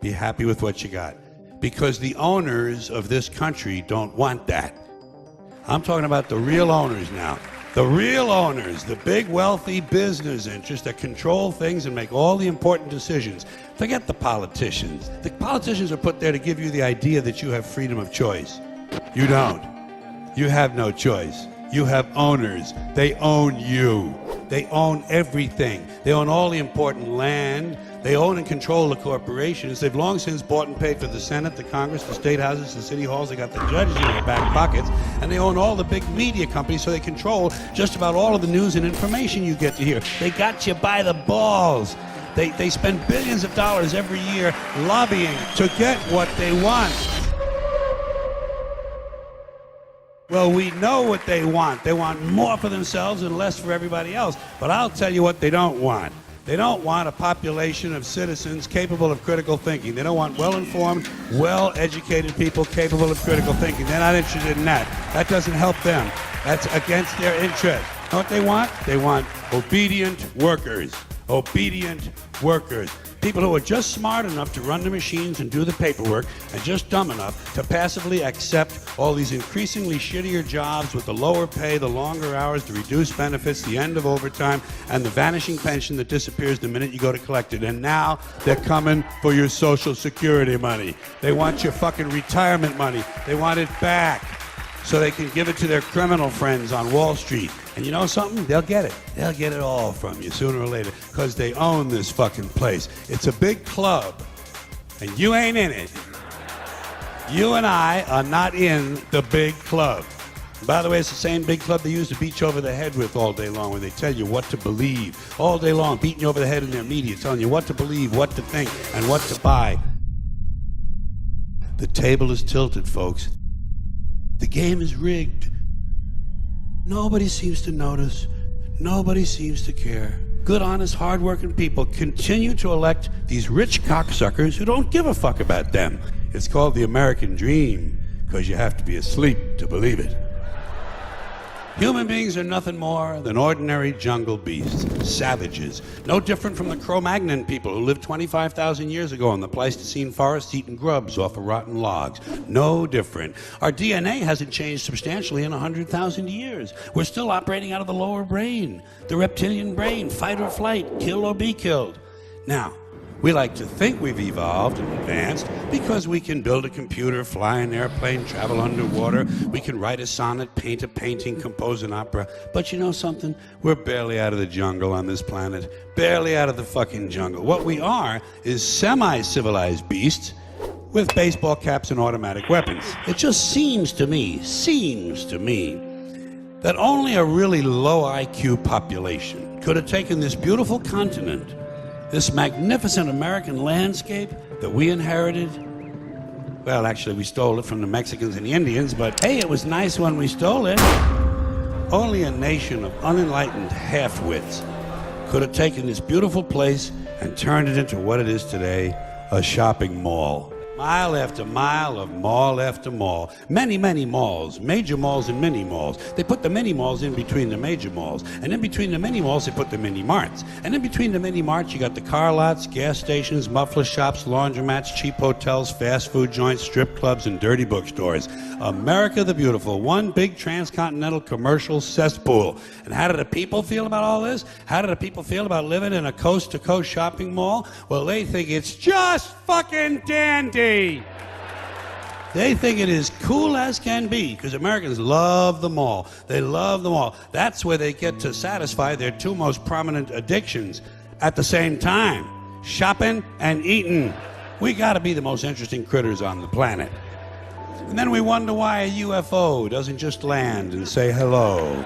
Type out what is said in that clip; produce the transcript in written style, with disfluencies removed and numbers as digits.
Be happy with what you got. Because the owners of this country don't want that. I'm talking about the real owners now. The real owners, the big wealthy business interests that control things and make all the important decisions. Forget the politicians. The politicians are put there to give you the idea that you have freedom of choice. You don't. You have no choice. You have owners. They own you. They own everything. They own all the important land. They own and control the corporations. They've long since bought and paid for the Senate, the Congress, the state houses, the city halls. They got the judges in their back pockets. And they own all the big media companies, so they control just about all of the news and information you get to hear. They got you by the balls. They spend billions of dollars every year lobbying to get what they want. Well, we know what they want. They want more for themselves and less for everybody else. But I'll tell you what they don't want. They don't want a population of citizens capable of critical thinking. They don't want well-informed, well-educated people capable of critical thinking. They're not interested in that. That doesn't help them. That's against their interest. You know what they want? They want obedient workers. Obedient workers. People who are just smart enough to run the machines and do the paperwork and just dumb enough to passively accept all these increasingly shittier jobs with the lower pay, the longer hours, the reduced benefits, the end of overtime, and the vanishing pension that disappears the minute you go to collect it. And now they're coming for your Social Security money. They want your fucking retirement money. They want it back so they can give it to their criminal friends on Wall Street. And you know something? They'll get it. They'll get it all from you sooner or later because they own this fucking place. It's a big club, and you ain't in it. You and I are not in the big club. And by the way, it's the same big club they use to beat you over the head with all day long, where they tell you what to believe. All day long, beating you over the head in their media, telling you what to believe, what to think, and what to buy. The table is tilted, folks. The game is rigged. Nobody seems to notice. Nobody seems to care. Good, honest, hard-working people continue to elect these rich cocksuckers who don't give a fuck about them. It's called the American dream because you have to be asleep to believe it. Human beings are nothing more than ordinary jungle beasts, savages, no different from the Cro-Magnon people who lived 25,000 years ago in the Pleistocene forest eating grubs off of rotten logs. No different. Our DNA hasn't changed substantially in 100,000 years. We're still operating out of the lower brain, the reptilian brain, fight or flight, kill or be killed. Now, we like to think we've evolved and advanced because we can build a computer, fly an airplane, travel underwater. We can write a sonnet, paint a painting, compose an opera. But you know something? We're barely out of the jungle on this planet. Barely out of the fucking jungle. What we are is semi-civilized beasts with baseball caps and automatic weapons. It just seems to me, that only a really low IQ population could have taken this beautiful continent, this magnificent American landscape that we inherited. Well, actually, we stole it from the Mexicans and the Indians, but hey, it was nice when we stole it. Only a nation of unenlightened half-wits could have taken this beautiful place and turned it into what it is today, a shopping mall. Mile after mile of mall after mall. Many, many malls, major malls and mini malls. They put the mini malls in between the major malls. And in between the mini malls, they put the mini marts. And in between the mini marts, you got the car lots, gas stations, muffler shops, laundromats, cheap hotels, fast food joints, strip clubs, and dirty bookstores. America the Beautiful, one big transcontinental commercial cesspool. And how do the people feel about all this? How do the people feel about living in a coast-to-coast shopping mall? Well, they think it's just fucking dandy. They think it is cool as can be because Americans love the mall. They love the mall. That's where they get to satisfy their two most prominent addictions at the same time, shopping and eating. We got to be the most interesting critters on the planet. And then we wonder why a UFO doesn't just land and say hello.